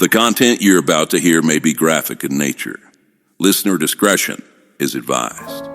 The content you're about to hear may be graphic in nature. Listener discretion is advised.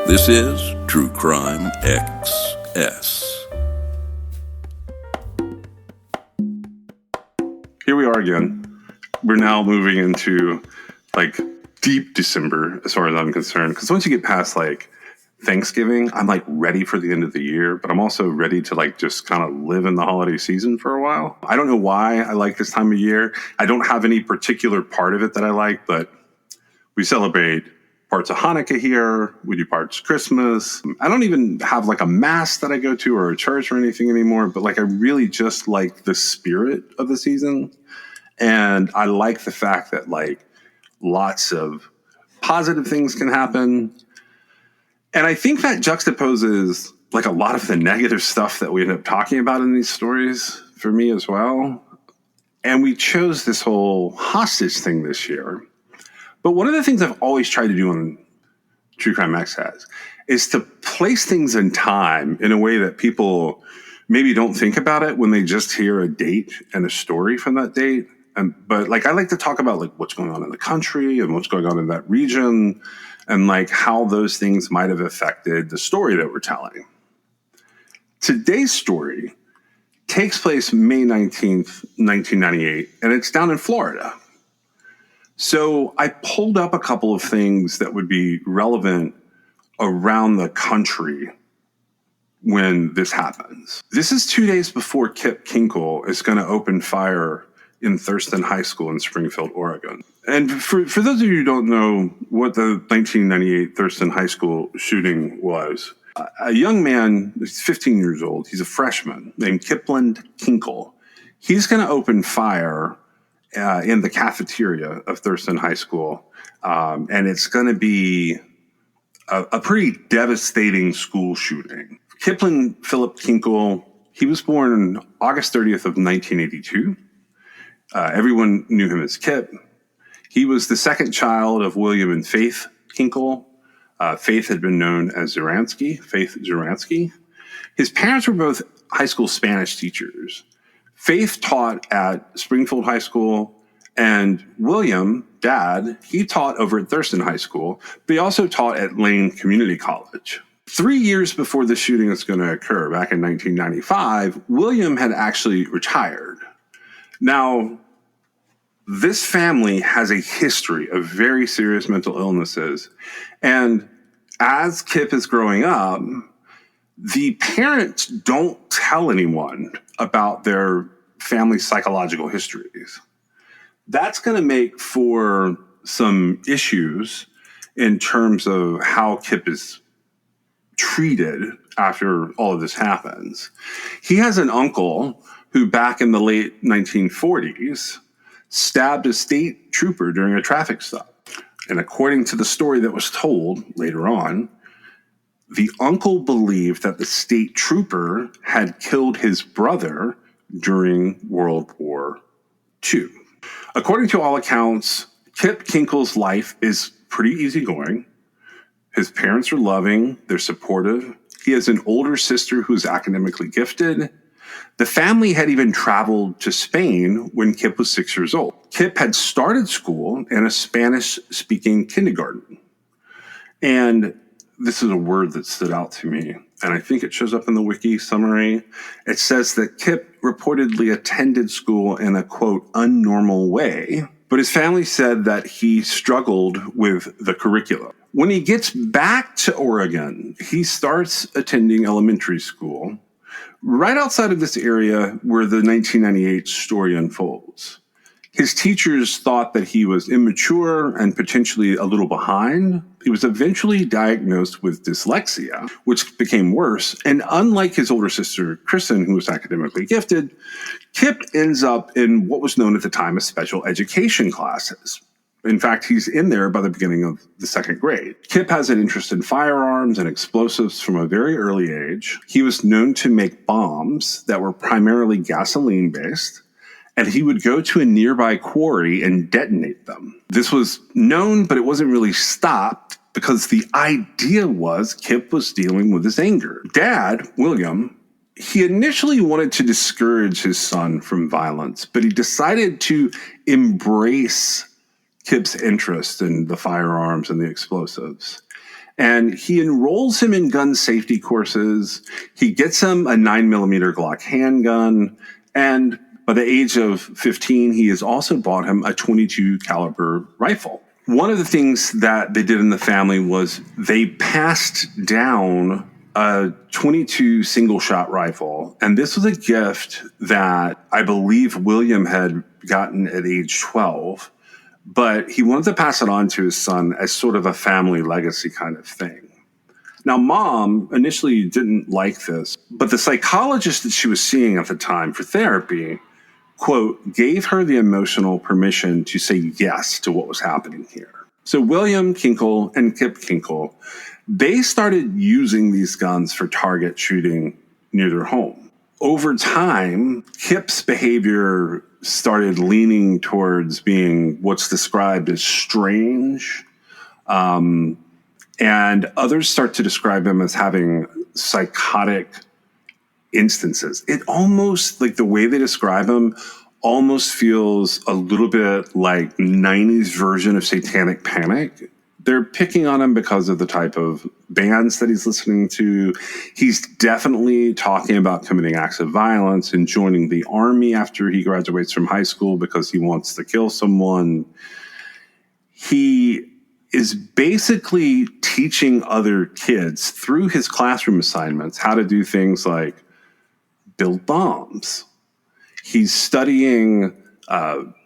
This is True Crime XS. Here we are again. We're now moving into deep December as far as I'm concerned. Because once you get past Thanksgiving, I'm ready for the end of the year, but I'm also ready to just kind of live in the holiday season for a while. I don't know why I like this time of year. I don't have any particular part of it that I like, but we celebrate parts of Hanukkah here. We do parts of Christmas. I don't even have a mass that I go to or a church or anything anymore, but I really just like the spirit of the season. And I like the fact that lots of positive things can happen. And I think that juxtaposes a lot of the negative stuff that we end up talking about in these stories for me as well. And we chose this whole hostage thing this year. But one of the things I've always tried to do on True Crime XS is to place things in time in a way that people maybe don't think about it when they just hear a date and a story from that date. But I like to talk about what's going on in the country and what's going on in that region and how those things might have affected the story that we're telling. Today's story takes place May 19th, 1998, and it's down in Florida. So I pulled up a couple of things that would be relevant around the country when this happens. This is 2 days before Kip Kinkle is going to open fire in Thurston High School in Springfield, Oregon. And for those of you who don't know what the 1998 Thurston High School shooting was, a young man, he's 15 years old, he's a freshman, named Kipland Kinkle. He's going to open fire in the cafeteria of Thurston High School. And it's going to be a pretty devastating school shooting. Kipland Philip Kinkle, he was born August 30th of 1982. Everyone knew him as Kip. He was the second child of William and Faith Kinkle. Faith had been known as Faith Zuransky. His parents were both high school Spanish teachers. Faith taught at Springfield High School, and William, Dad, he taught over at Thurston High School, but he also taught at Lane Community College. 3 years before the shooting was going to occur, back in 1995, William had actually retired. Now, this family has a history of very serious mental illnesses, and as Kip is growing up, the parents don't tell anyone about their family's psychological histories. That's going to make for some issues in terms of how Kip is treated after all of this happens. He has an uncle who back in the late 1940s stabbed a state trooper during a traffic stop. And according to the story that was told later on, the uncle believed that the state trooper had killed his brother during World War II. According to all accounts, Kip Kinkle's life is pretty easygoing. His parents are loving, they're supportive. He has an older sister who's academically gifted. The family had even traveled to Spain when Kip was 6 years old. Kip had started school in a Spanish-speaking kindergarten. And this is a word that stood out to me, and I think it shows up in the wiki summary. It says that Kip reportedly attended school in a, quote, unnormal way, but his family said that he struggled with the curriculum. When he gets back to Oregon, he starts attending elementary school right outside of this area where the 1998 story unfolds. His teachers thought that he was immature and potentially a little behind. He was eventually diagnosed with dyslexia, which became worse. And unlike his older sister, Kristen, who was academically gifted, Kip ends up in what was known at the time as special education classes. In fact, he's in there by the beginning of the second grade. Kip has an interest in firearms and explosives from a very early age. He was known to make bombs that were primarily gasoline-based, and he would go to a nearby quarry and detonate them. This was known, but it wasn't really stopped because the idea was Kip was dealing with his anger. Dad, William, he initially wanted to discourage his son from violence, but he decided to embrace Kip's interest in the firearms and the explosives. And he enrolls him in gun safety courses. He gets him a 9mm Glock handgun. And by the age of 15, he has also bought him a .22 caliber rifle. One of the things that they did in the family was they passed down a .22 single-shot rifle. And this was a gift that I believe William had gotten at age 12. But he wanted to pass it on to his son as sort of a family legacy kind of thing. Now, Mom initially didn't like this, but the psychologist that she was seeing at the time for therapy, quote, gave her the emotional permission to say yes to what was happening here. So William Kinkle and Kip Kinkle, they started using these guns for target shooting near their home. Over time, Kip's behavior started leaning towards being what's described as strange. And others start to describe him as having psychotic instances. It almost, like the way they describe him, almost feels a little bit like 90s version of Satanic Panic. They're picking on him because of the type of bands that he's listening to. He's definitely talking about committing acts of violence and joining the army after he graduates from high school because he wants to kill someone. He is basically teaching other kids through his classroom assignments how to do things like build bombs. He's studying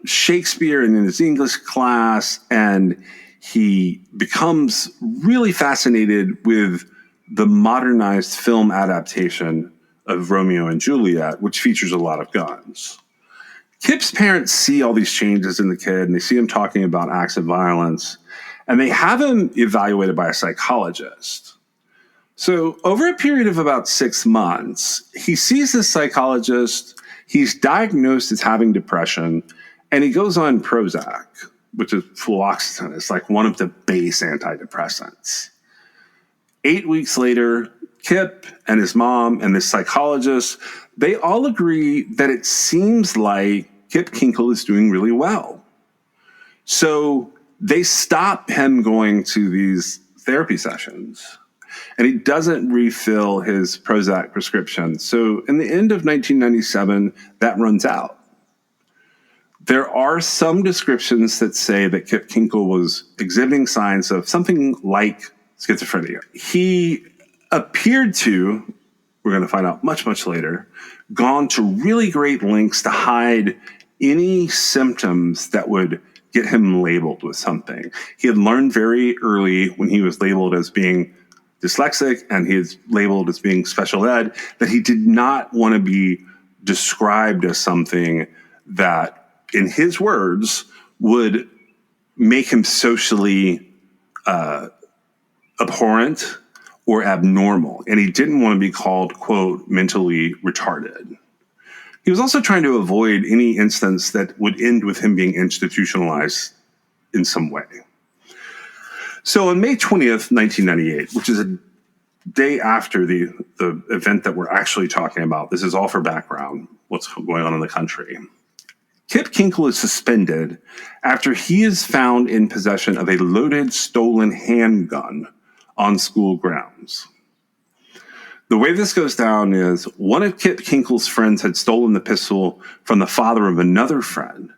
Shakespeare in his English class, and he becomes really fascinated with the modernized film adaptation of Romeo and Juliet, which features a lot of guns. Kip's parents see all these changes in the kid, and they see him talking about acts of violence, and they have him evaluated by a psychologist. So over a period of about 6 months, he sees this psychologist. He's diagnosed as having depression, and he goes on Prozac, which is fluoxetine. It's like one of the base antidepressants. 8 weeks later, Kip and his mom and this psychologist, they all agree that it seems like Kip Kinkle is doing really well. So they stop him going to these therapy sessions, and he doesn't refill his Prozac prescription. So in the end of 1997, that runs out. There are some descriptions that say that Kip Kinkle was exhibiting signs of something like schizophrenia. He appeared to, we're going to find out much, much later, gone to really great lengths to hide any symptoms that would get him labeled with something. He had learned very early when he was labeled as being dyslexic and he is labeled as being special ed that he did not want to be described as something that, in his words, would make him socially abhorrent or abnormal. And he didn't want to be called, quote, mentally retarded. He was also trying to avoid any instance that would end with him being institutionalized in some way. So on May 20th, 1998, which is a day after the event that we're actually talking about, this is all for background, what's going on in the country. Kip Kinkle is suspended after he is found in possession of a loaded, stolen handgun on school grounds. The way this goes down is one of Kip Kinkle's friends had stolen the pistol from the father of another friend,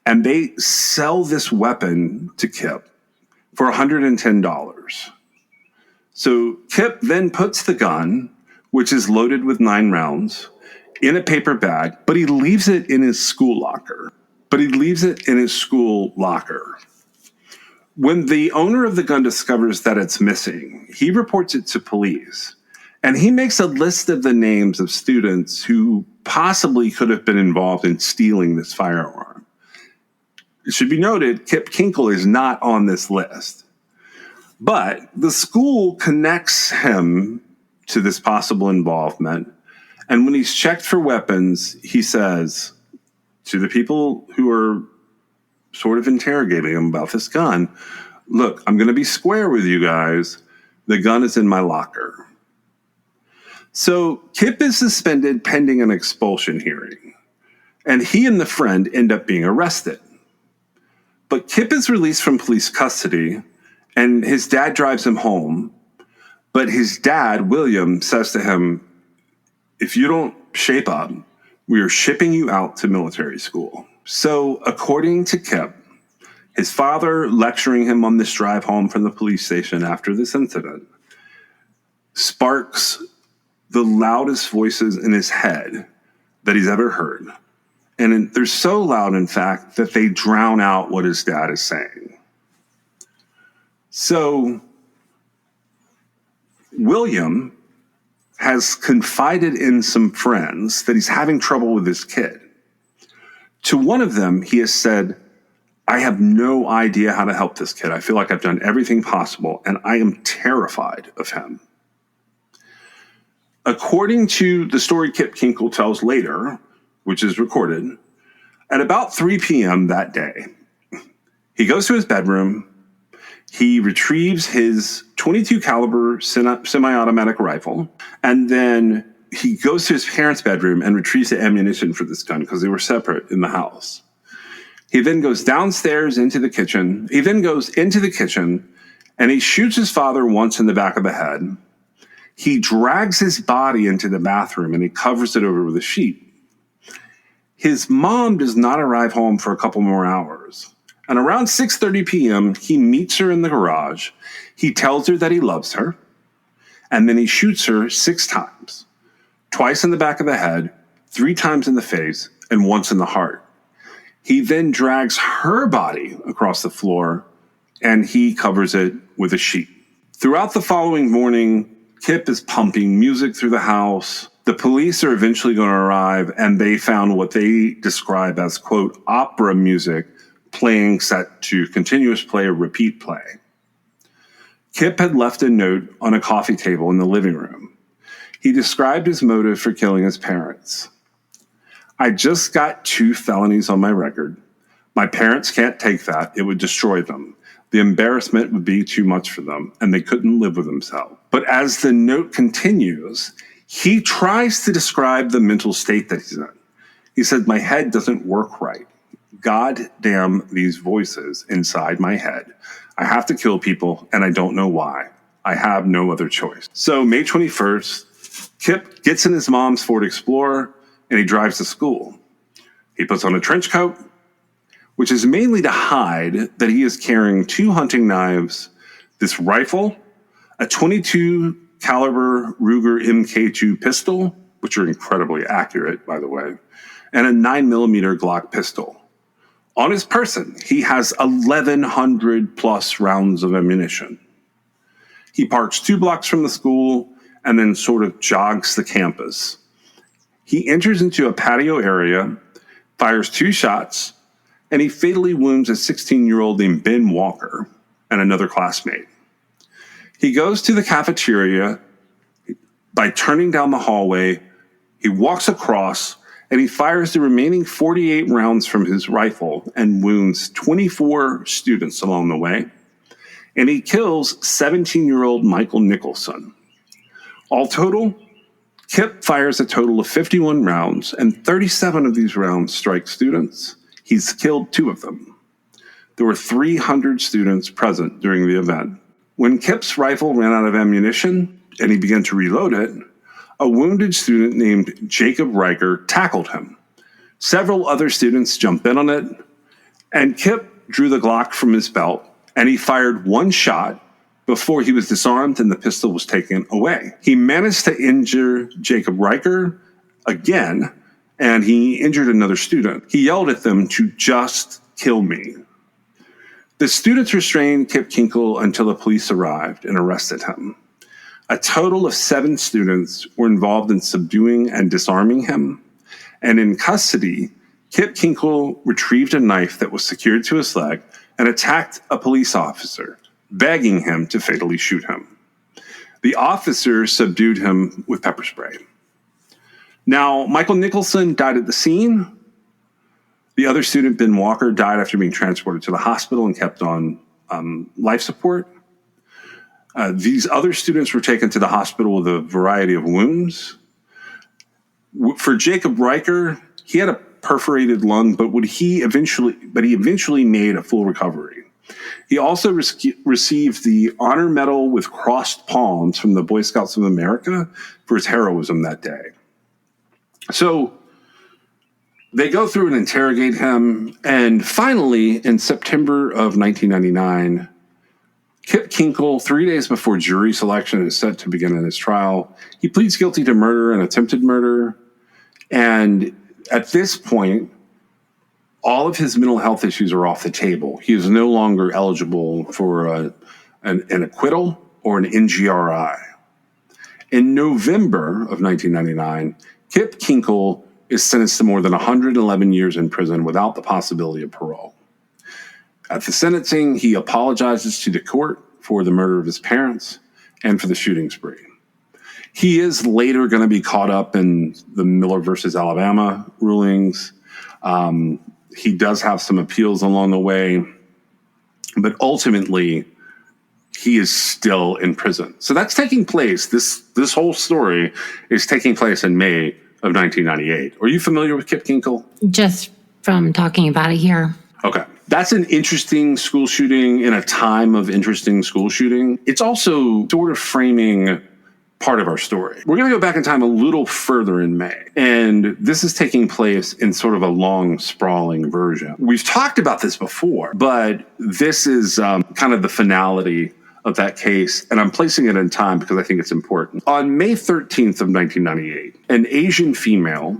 and they sell this weapon to Kip for $110. So Kip then puts the gun, which is loaded with 9 rounds, in a paper bag, but he leaves it in his school locker. but he leaves it in his school locker. When the owner of the gun discovers that it's missing, he reports it to police, and he makes a list of the names of students who possibly could have been involved in stealing this firearm. It should be noted, Kip Kinkle is not on this list. But the school connects him to this possible involvement, and when he's checked for weapons, he says to the people who are sort of interrogating him about this gun, look, I'm going to be square with you guys. The gun is in my locker. So Kip is suspended pending an expulsion hearing, and he and the friend end up being arrested. But Kip is released from police custody, and his dad drives him home. But his dad, William, says to him, if you don't shape up, we are shipping you out to military school. So according to Kip, his father lecturing him on this drive home from the police station after this incident sparks the loudest voices in his head that he's ever heard. And they're so loud, in fact, that they drown out what his dad is saying. So William has confided in some friends that he's having trouble with this kid. To one of them, he has said, I have no idea how to help this kid. I feel like I've done everything possible, and I am terrified of him. According to the story Kip Kinkle tells later, which is recorded, at about 3 p.m. that day, he goes to his bedroom, he retrieves his .22 caliber semi-automatic rifle, and then he goes to his parents' bedroom and retrieves the ammunition for this gun because they were separate in the house. He then goes downstairs into the kitchen. He then goes into the kitchen and he shoots his father once in the back of the head. He drags his body into the bathroom and he covers it over with a sheet. His mom does not arrive home for a couple more hours. And around 6:30 p.m., he meets her in the garage. He tells her that he loves her. And then he shoots her 6 times. Twice in the back of the head, 3 times in the face, and once in the heart. He then drags her body across the floor and he covers it with a sheet. Throughout the following morning, Kip is pumping music through the house. The police are eventually going to arrive, and they found what they describe as, quote, opera music playing set to continuous play or repeat play. Kip had left a note on a coffee table in the living room. He described his motive for killing his parents. I just got 2 felonies on my record. My parents can't take that. It would destroy them. The embarrassment would be too much for them, and they couldn't live with themselves. But as the note continues, he tries to describe the mental state that he's in. He said, my head doesn't work right. God damn these voices inside my head. I have to kill people, and I don't know why. I have no other choice. So May 21st, Kip gets in his mom's Ford Explorer, and he drives to school. He puts on a trench coat, which is mainly to hide that he is carrying 2 hunting knives, this rifle, a .22 caliber Ruger MK2 pistol, which are incredibly accurate, by the way, and a 9mm Glock pistol. On his person, he has 1,100 plus rounds of ammunition. He parks 2 blocks from the school and then sort of jogs the campus. He enters into a patio area, fires 2 shots, and he fatally wounds a 16-year-old named Ben Walker and another classmate. He goes to the cafeteria by turning down the hallway. He walks across and he fires the remaining 48 rounds from his rifle and wounds 24 students along the way. And he kills 17-year-old Michael Nicholson. All total, Kip fires a total of 51 rounds, and 37 of these rounds strike students. He's killed 2 of them. There were 300 students present during the event. When Kip's rifle ran out of ammunition and he began to reload it, a wounded student named Jacob Riker tackled him. Several other students jumped in on it, and Kip drew the Glock from his belt, and he fired 1 shot before he was disarmed and the pistol was taken away. He managed to injure Jacob Riker again, and he injured another student. He yelled at them to just kill me. The students restrained Kip Kinkle until the police arrived and arrested him. A total of 7 students were involved in subduing and disarming him. And in custody, Kip Kinkle retrieved a knife that was secured to his leg and attacked a police officer, begging him to fatally shoot him. The officer subdued him with pepper spray. Now, Michael Nicholson died at the scene. The other student, Ben Walker, died after being transported to the hospital and kept on life support. These other students were taken to the hospital with a variety of wounds. For Jacob Riker, he had a perforated lung, but he eventually made a full recovery. He also received the Honor Medal with crossed palms from the Boy Scouts of America for his heroism that day. So they go through and interrogate him, and finally, in September of 1999, Kip Kinkle, 3 days before jury selection is set to begin in his trial, he pleads guilty to murder and attempted murder. And at this point, all of his mental health issues are off the table. He is no longer eligible for an acquittal or an NGRI. In November of 1999, Kip Kinkle is sentenced to more than 111 years in prison without the possibility of parole. At the sentencing, he apologizes to the court for the murder of his parents and for the shooting spree. He is later going to be caught up in the Miller versus Alabama rulings. He does have some appeals along the way, but ultimately, he is still in prison. So that's taking place. This whole story is taking place in May of 1998. Are you familiar with Kip Kinkle? Just from talking about it here. Okay. That's an interesting school shooting in a time of interesting school shooting. It's also sort of framing part of our story. We're going to go back in time a little further in May, and this is taking place in sort of a long, sprawling version. We've talked about this before, but this is kind of the finality of that case, and I'm placing it in time because I think it's important. On May 13th of 1998, an Asian female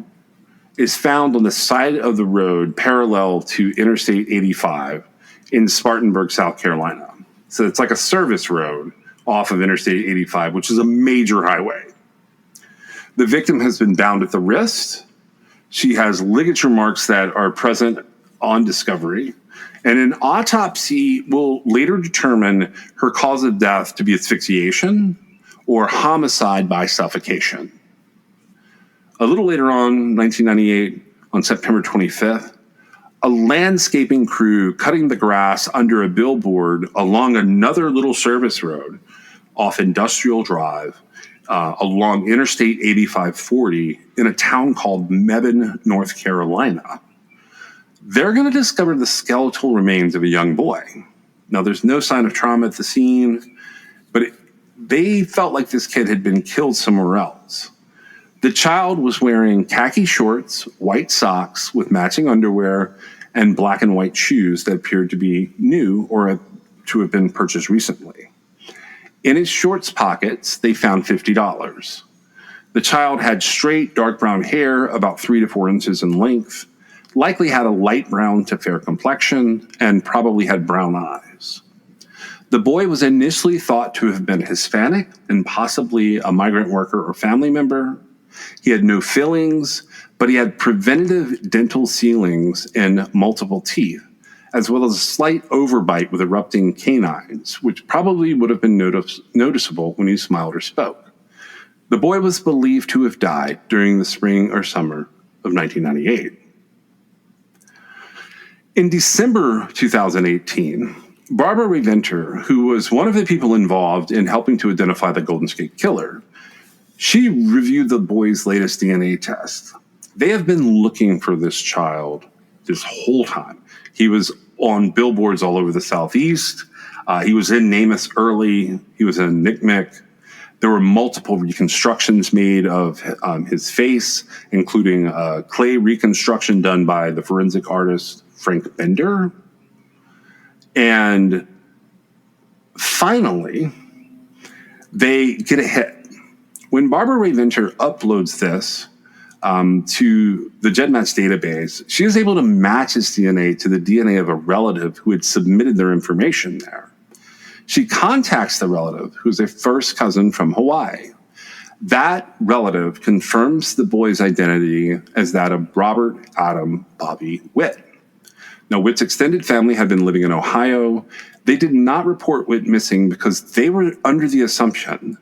is found on the side of the road parallel to Interstate 85 in Spartanburg, South Carolina. So it's like a service road off of Interstate 85, which is a major highway. The victim has been bound at the wrist. She has ligature marks that are present on discovery. And an autopsy will later determine her cause of death to be asphyxiation or homicide by suffocation. A little later on, 1998, on September 25th, a landscaping crew cutting the grass under a billboard along another little service road off Industrial Drive along Interstate 8540 in a town called Mebane, North Carolina. They're going to discover the skeletal remains of a young boy. Now, there's no sign of trauma at the scene, but they felt like this kid had been killed somewhere else. The child was wearing khaki shorts, white socks with matching underwear, and black and white shoes that appeared to be new or to have been purchased recently. In his shorts pockets, they found $50. The child had straight, dark brown hair, about 3 to 4 inches in length, likely had a light brown to fair complexion, and probably had brown eyes. The boy was initially thought to have been Hispanic and possibly a migrant worker or family member. He had no fillings, but he had preventative dental sealings in multiple teeth, as well as a slight overbite with erupting canines, which probably would have been noticeable when he smiled or spoke. The boy was believed to have died during the spring or summer of 1998. In December 2018, Barbara Reventer, who was one of the people involved in helping to identify the Golden State Killer, she reviewed the boy's latest DNA test. They have been looking for this child this whole time. He was on billboards all over the Southeast. He was in Namath early. He was in NCMEC. There were multiple reconstructions made of his face, including clay reconstruction done by the forensic artist Frank Bender. And finally, they get a hit. When Barbara Reventer uploads this to the GEDmatch database, she was able to match his DNA to the DNA of a relative who had submitted their information there. She contacts the relative, who's a first cousin from Hawaii. That relative confirms the boy's identity as that of Robert Adam Bobby Witt. Now, Witt's extended family had been living in Ohio. They did not report Witt missing because they were under the assumption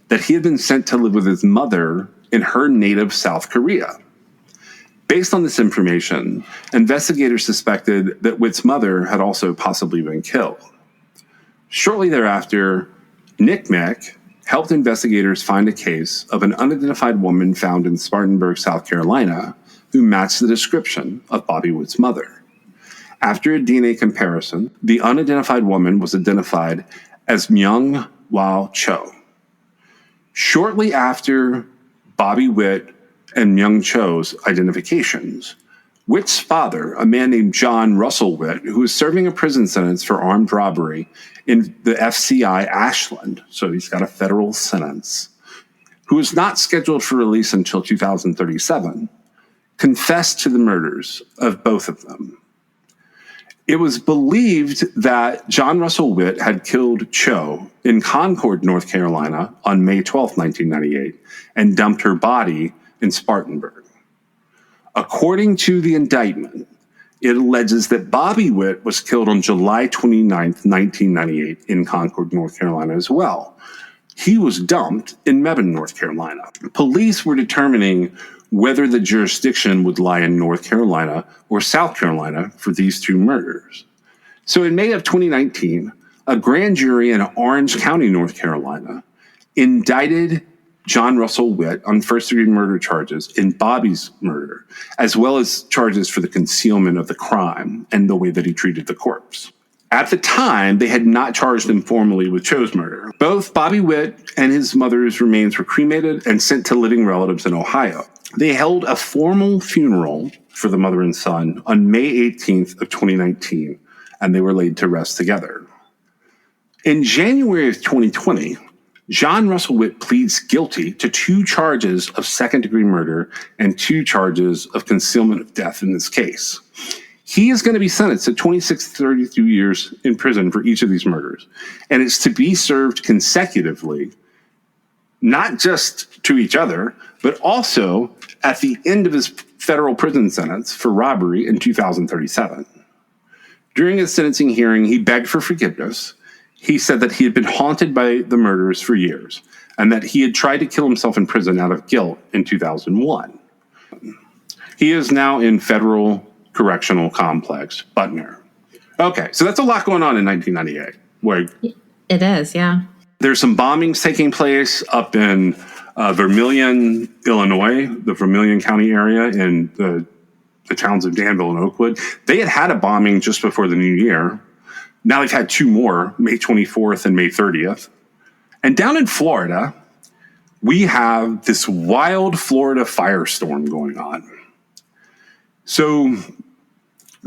that he had been sent to live with his mother in her native South Korea. Based on this information, investigators suspected that Witt's mother had also possibly been killed. Shortly thereafter, NCMEC helped investigators find a case of an unidentified woman found in Spartanburg, South Carolina, who matched the description of Bobby Witt's mother. After a DNA comparison, the unidentified woman was identified as Myung Wah Cho. Shortly after Bobby Witt and Myung Cho's identifications, Witt's father, a man named John Russell Witt, who was serving a prison sentence for armed robbery in the FCI Ashland, so he's got a federal sentence, who was not scheduled for release until 2037, confessed to the murders of both of them. It was believed that John Russell Witt had killed Cho in Concord, North Carolina on May 12, 1998, and dumped her body in Spartanburg. According to the indictment, it alleges that Bobby Witt was killed on July 29, 1998 in Concord, North Carolina as well. He was dumped in Mebane, North Carolina. Police were determining whether the jurisdiction would lie in North Carolina or South Carolina for these two murders. So in May of 2019, a grand jury in Orange County, North Carolina, indicted John Russell Witt on first-degree murder charges in Bobby's murder, as well as charges for the concealment of the crime and the way that he treated the corpse. At the time, they had not charged him formally with Cho's murder. Both Bobby Witt and his mother's remains were cremated and sent to living relatives in Ohio. They held a formal funeral for the mother and son on May 18th of 2019, and they were laid to rest together. In January of 2020, John Russell Witt pleads guilty to 2 charges of second-degree murder and 2 charges of concealment of death in this case. He is going to be sentenced to 26 to 32 years in prison for each of these murders, and it's to be served consecutively, not just to each other, but also at the end of his federal prison sentence for robbery in 2037. During his sentencing hearing, he begged for forgiveness. He said that he had been haunted by the murders for years and that he had tried to kill himself in prison out of guilt in 2001. He is now in Federal Correctional Complex, Butner. Okay, so that's a lot going on in 1998. Where It is, yeah. there's some bombings taking place up in Vermilion, Illinois, the Vermilion County area in the towns of Danville and Oakwood. They had a bombing just before the new year. Now they've had 2 more, May 24th and May 30th. And down in Florida, we have this wild Florida firestorm going on. So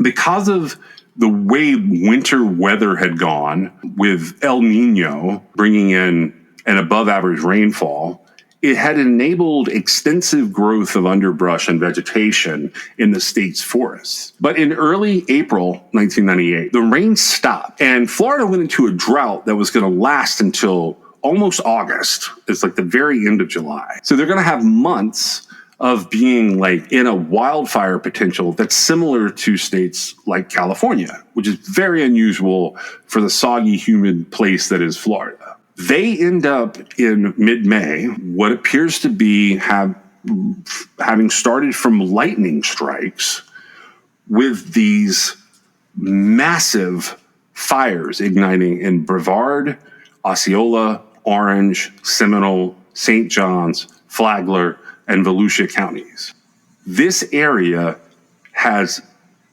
because of the way winter weather had gone with El Nino bringing in an above average rainfall, it had enabled extensive growth of underbrush and vegetation in the state's forests. But in early April 1998, the rain stopped and Florida went into a drought that was going to last until almost August. It's like the very end of July. So they're going to have months of being like in a wildfire potential that's similar to states like California, which is very unusual for the soggy, humid place that is Florida. They end up in mid-May, what appears to be having started from lightning strikes with these massive fires igniting in Brevard, Osceola, Orange, Seminole, St. John's, Flagler, and Volusia counties. This area has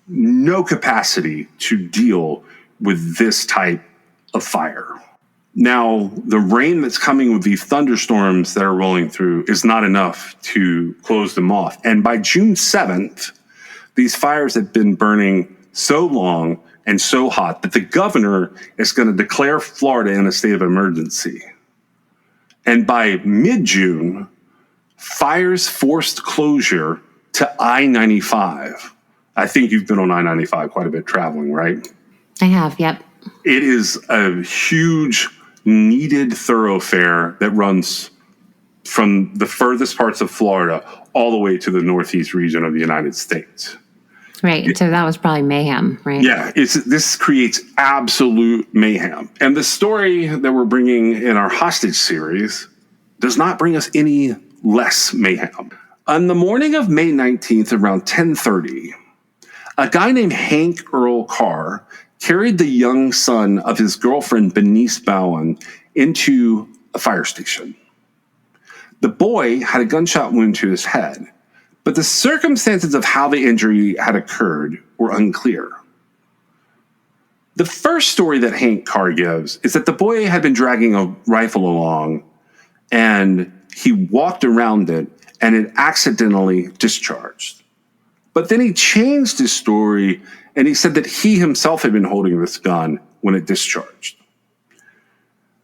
no capacity to deal with this type of fire. Now, the rain that's coming with these thunderstorms that are rolling through is not enough to close them off. And by June 7th, these fires have been burning so long and so hot that the governor is going to declare Florida in a state of emergency. And by mid-June, fires forced closure to I-95. I think you've been on I-95 quite a bit traveling, right? I have, yep. It is a huge, needed thoroughfare that runs from the furthest parts of Florida all the way to the northeast region of the United States. Right. So that was probably mayhem, right? Yeah, this creates absolute mayhem. And the story that we're bringing in our hostage series does not bring us any less mayhem. On the morning of May 19th, around 10:30, a guy named Hank Earl Carr carried the young son of his girlfriend, Benice Bowen, into a fire station. The boy had a gunshot wound to his head, but the circumstances of how the injury had occurred were unclear. The first story that Hank Carr gives is that the boy had been dragging a rifle along and he walked around it and it accidentally discharged. But then he changed his story and he said that he himself had been holding this gun when it discharged.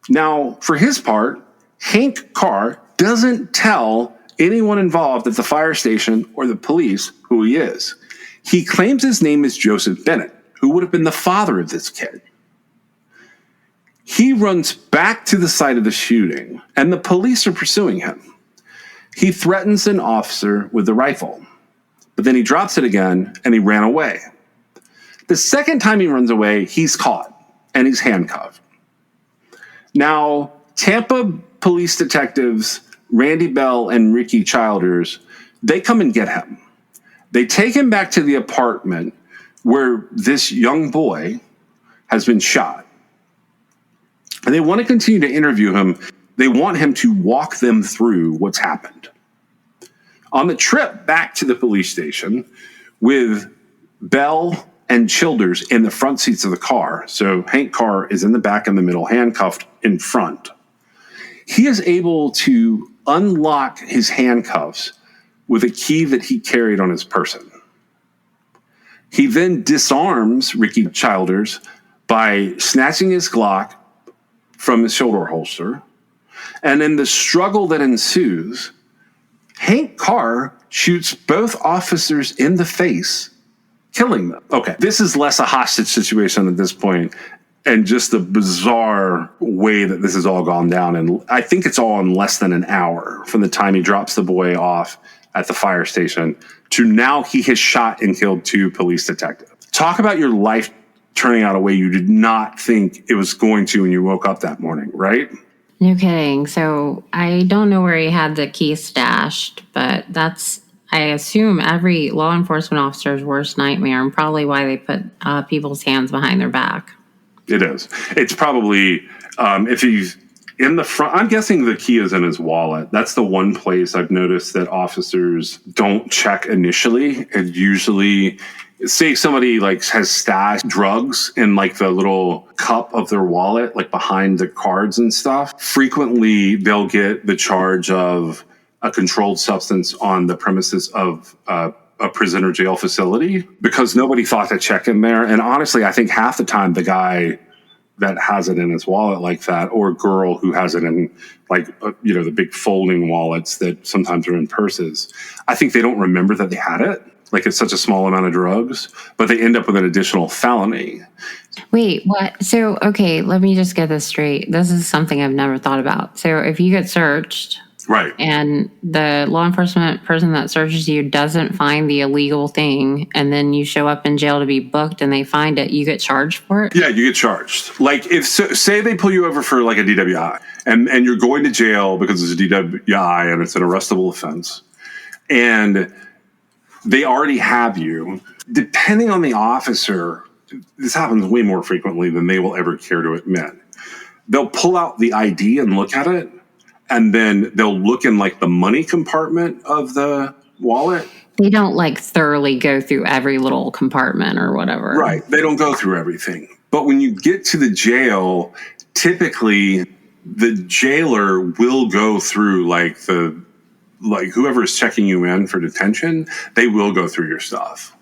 Now, for his part, Hank Carr doesn't tell anyone involved at the fire station or the police who he is. He claims his name is Joseph Bennett, who would have been the father of this kid. He runs back to the site of the shooting, and the police are pursuing him. He threatens an officer with the rifle, but then he drops it again, and he ran away. The second time he runs away, he's caught, and he's handcuffed. Now, Tampa police detectives Randy Bell and Ricky Childers, they come and get him. They take him back to the apartment where this young boy has been shot. And they want to continue to interview him. They want him to walk them through what's happened. On the trip back to the police station with Bell and Childers in the front seats of the car, so Hank Carr is in the back in the middle, handcuffed in front, he is able to unlock his handcuffs with a key that he carried on his person. He then disarms Ricky Childers by snatching his Glock from his shoulder holster. And in the struggle that ensues, Hank Carr shoots both officers in the face, killing them. Okay, this is less a hostage situation at this point and just the bizarre way that this has all gone down. And I think it's all in less than an hour from the time he drops the boy off at the fire station to now he has shot and killed 2 police detectives. Talk about your life turning out a way you did not think it was going to when you woke up that morning, right? No kidding. So I don't know where he had the key stashed, but that's, I assume, every law enforcement officer's worst nightmare and probably why they put people's hands behind their back. It is. It's probably, if he's in the front, I'm guessing the key is in his wallet. That's the one place I've noticed that officers don't check initially. And usually, say somebody like has stashed drugs in like the little cup of their wallet, like behind the cards and stuff. Frequently, they'll get the charge of a controlled substance on the premises of a prison or jail facility because nobody thought to check in there. And honestly, I think half the time the guy that has it in his wallet like that, or girl who has it in like, the big folding wallets that sometimes are in purses, I think they don't remember that they had it. Like it's such a small amount of drugs, but they end up with an additional felony. Wait, what? So, okay, let me just get this straight. This is something I've never thought about. So if you get searched, right, and the law enforcement person that searches you doesn't find the illegal thing, and then you show up in jail to be booked and they find it, you get charged for it? Yeah, you get charged. Like if say they pull you over for like a DWI and you're going to jail because it's a DWI and it's an arrestable offense and they already have you, depending on the officer, this happens way more frequently than they will ever care to admit. They'll pull out the ID and look at it. And then they'll look in like the money compartment of the wallet. They don't like thoroughly go through every little compartment or whatever. Right. They don't go through everything. But when you get to the jail, typically the jailer will go through like whoever is checking you in for detention, they will go through your stuff.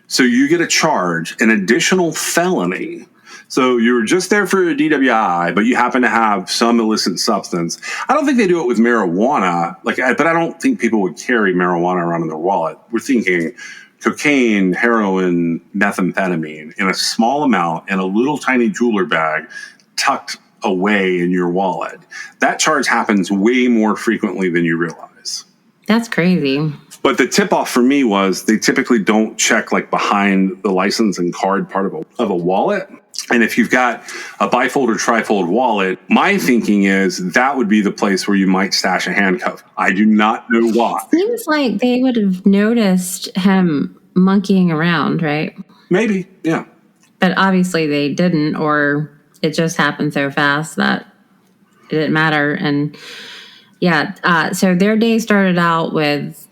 So you get a charge, an additional felony So you were just there for a DWI, but you happen to have some illicit substance. I don't think they do it with marijuana, but I don't think people would carry marijuana around in their wallet. We're thinking cocaine, heroin, methamphetamine in a small amount in a little tiny jeweler bag tucked away in your wallet. That charge happens way more frequently than you realize. That's crazy. But the tip-off for me was they typically don't check like behind the license and card part of a wallet. And if you've got a bifold or trifold wallet, my thinking is that would be the place where you might stash a handcuff. I do not know why. Seems like they would have noticed him monkeying around, right? Maybe, yeah. But obviously they didn't, or it just happened so fast that it didn't matter. And yeah, so their day started out with,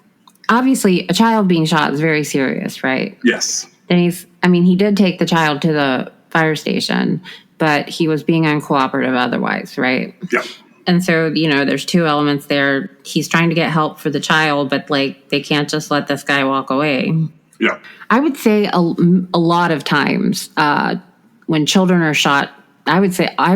obviously, a child being shot is very serious, right? Yes. And he did take the child to the fire station, but he was being uncooperative otherwise, right? Yeah. And so, there's two elements there. He's trying to get help for the child, but they can't just let this guy walk away. Yeah. I would say a lot of times when children are shot, I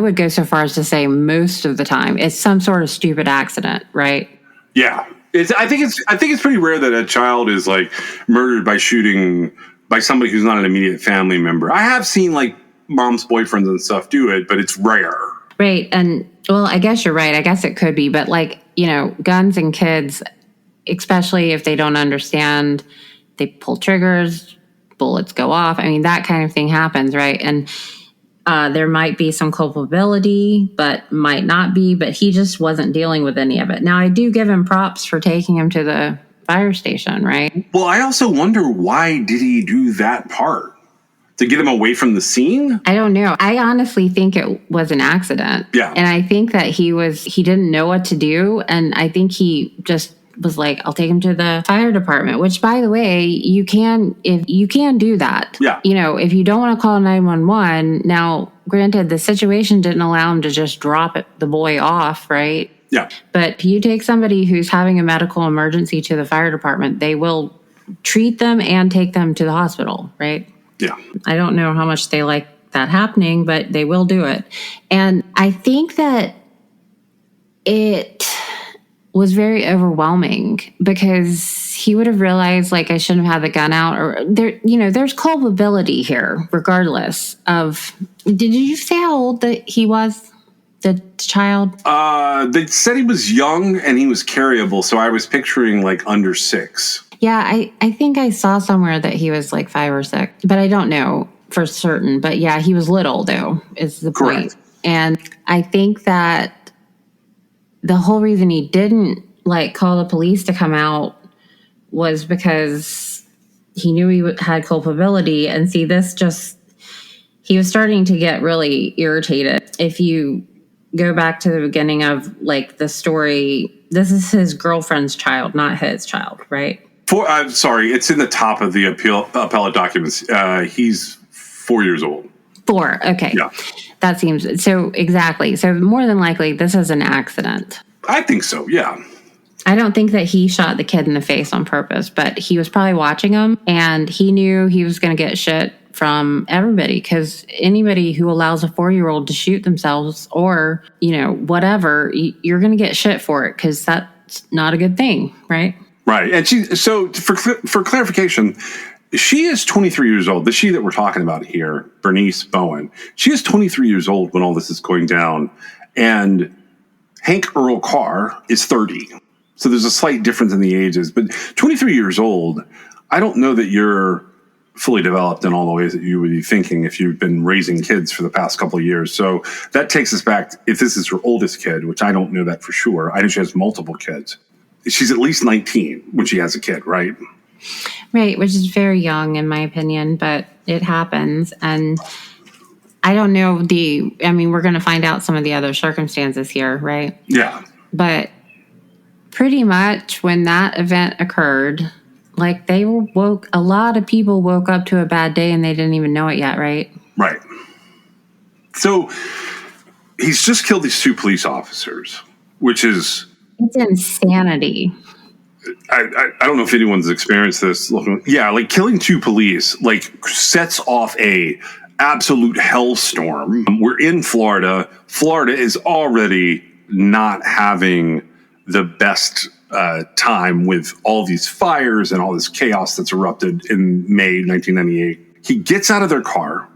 would go so far as to say most of the time it's some sort of stupid accident, right? Yeah. I think it's pretty rare that a child is like murdered by shooting by somebody who's not an immediate family member. I have seen like mom's boyfriends and stuff do it, but it's rare. Right. And well, I guess you're right. I guess it could be, but guns and kids, especially if they don't understand, they pull triggers, bullets go off. I mean, that kind of thing happens, right? And there might be some culpability, but might not be. But he just wasn't dealing with any of it. Now, I do give him props for taking him to the fire station, right? Well, I also wonder, why did he do that part? To get him away from the scene? I don't know. I honestly think it was an accident. Yeah. And I think that he didn't know what to do. And I think he just was like, I'll take him to the fire department, which, by the way, you can do that. Yeah. If you don't want to call 911, now, granted, the situation didn't allow him to just drop the boy off, right? Yeah. But if you take somebody who's having a medical emergency to the fire department, they will treat them and take them to the hospital, right? Yeah. I don't know how much they like that happening, but they will do it. And I think that it was very overwhelming because he would have realized, I shouldn't have had the gun out, or there's culpability here, regardless of. Did you say how old that he was, the child? They said he was young and he was carryable, so I was picturing under 6. Yeah, I think I saw somewhere that he was 5 or 6, but I don't know for certain. But yeah, he was little, though, is the point. Correct. And I think that the whole reason he didn't call the police to come out was because he knew he had culpability. And see, he was starting to get really irritated. If you go back to the beginning of the story, this is his girlfriend's child, not his child, right? Sorry, it's in the top of the appellate documents. He's 4 years old. 4, okay. Yeah. That seems so. Exactly. So more than likely, this is an accident. I think so, yeah. I don't think that he shot the kid in the face on purpose, but he was probably watching him, and he knew he was going to get shit from everybody, because anybody who allows a 4-year-old to shoot themselves or, whatever, you're going to get shit for it, because that's not a good thing, right? Right. And for clarification, she is 23 years old. The she that we're talking about here, Bernice Bowen, she is 23 years old when all this is going down. And Hank Earl Carr is 30. So there's a slight difference in the ages. But 23 years old, I don't know that you're fully developed in all the ways that you would be thinking if you've been raising kids for the past couple of years. So that takes us back, if this is her oldest kid, which I don't know that for sure. I know she has multiple kids. She's at least 19 when she has a kid, right? Right, which is very young in my opinion, but it happens. And I don't know we're going to find out some of the other circumstances here, right? Yeah. But pretty much when that event occurred, a lot of people woke up to a bad day and they didn't even know it yet, right? Right. So he's just killed these 2 police officers, which is... It's insanity. I don't know if anyone's experienced this. Yeah, killing 2 police sets off a absolute hellstorm. We're in Florida. Florida is already not having the best time with all these fires and all this chaos that's erupted in May 1998. He gets out of their car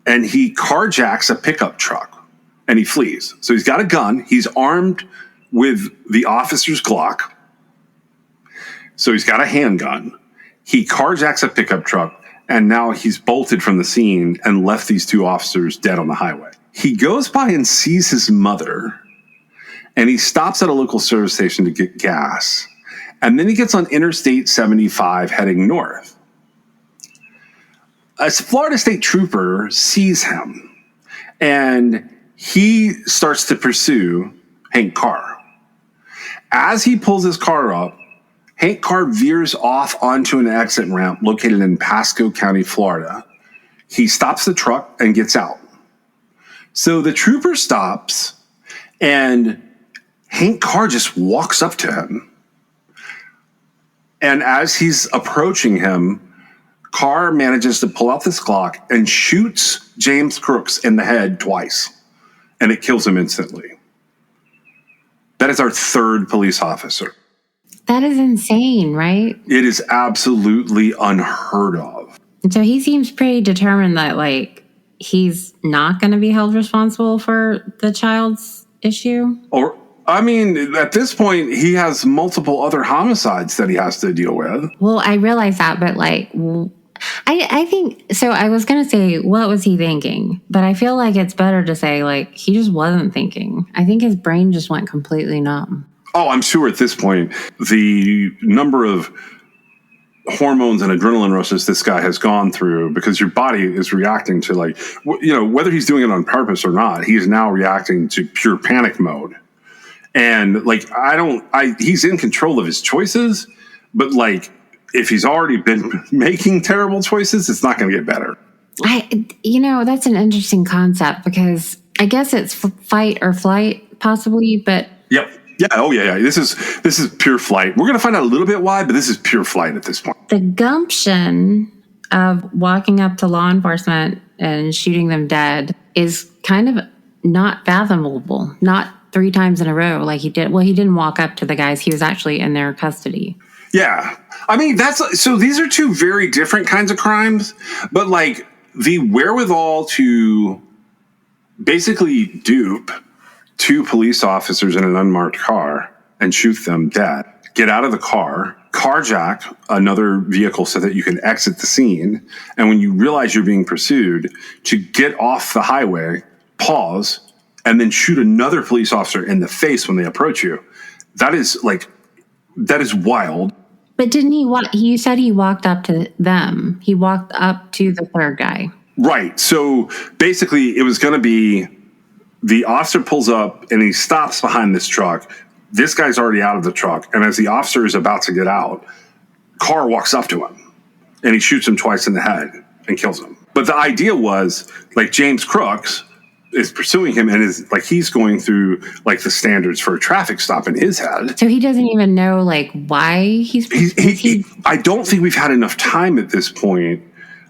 and he carjacks a pickup truck and he flees. So he's got a gun. He's armed with the officer's Glock. So he's got a handgun. He carjacks a pickup truck, and now he's bolted from the scene and left these two officers dead on the highway. He goes by and sees his mother, and he stops at a local service station to get gas. And then he gets on Interstate 75 heading north. A Florida State Trooper sees him, and he starts to pursue Hank Carr. As he pulls his car up, Hank Carr veers off onto an exit ramp located in Pasco County, Florida. He stops the truck and gets out. So the trooper stops, and Hank Carr just walks up to him. And as he's approaching him, Carr manages to pull out this Glock and shoots James Crooks in the head twice, and it kills him instantly. That is our third police officer. That is insane, right? It is absolutely unheard of. And so he seems pretty determined that, like, he's not going to be held responsible for the child's issue. Or, I mean, at this point, he has multiple other homicides that he has to deal with. Well, I realize that, but, like, I think, so I was going to say, what was he thinking? But I feel like it's better to say, like, he just wasn't thinking. I think his brain just went completely numb. Oh, I'm sure at this point, the number of hormones and adrenaline rushes this guy has gone through, because your body is reacting to, like, whether he's doing it on purpose or not, he's now reacting to pure panic mode. And, like, he's in control of his choices, but, like, if he's already been making terrible choices, it's not going to get better. That's an interesting concept, because I guess it's fight or flight, possibly, but. Yep. Yeah. Oh, yeah. This is pure flight. We're going to find out a little bit why, but this is pure flight at this point. The gumption of walking up to law enforcement and shooting them dead is kind of not fathomable. Not 3 times in a row like he did. Well, he didn't walk up to the guys. He was actually in their custody. Yeah. I mean, so these are two very different kinds of crimes, but, like, the wherewithal to basically dupe 2 police officers in an unmarked car and shoot them dead, get out of the car, carjack another vehicle so that you can exit the scene, and when you realize you're being pursued, to get off the highway, pause, and then shoot another police officer in the face when they approach you. That is wild. But didn't he you said he walked up to them. He walked up to the third guy. Right. So basically it was going to be the officer pulls up and he stops behind this truck. This guy's already out of the truck. And as the officer is about to get out, Carr walks up to him and he shoots him twice in the head and kills him. But the idea was, like, James Crooks is pursuing him and is like, he's going through, like, the standards for a traffic stop in his head. So he doesn't even know, like, why he's I don't think we've had enough time at this point.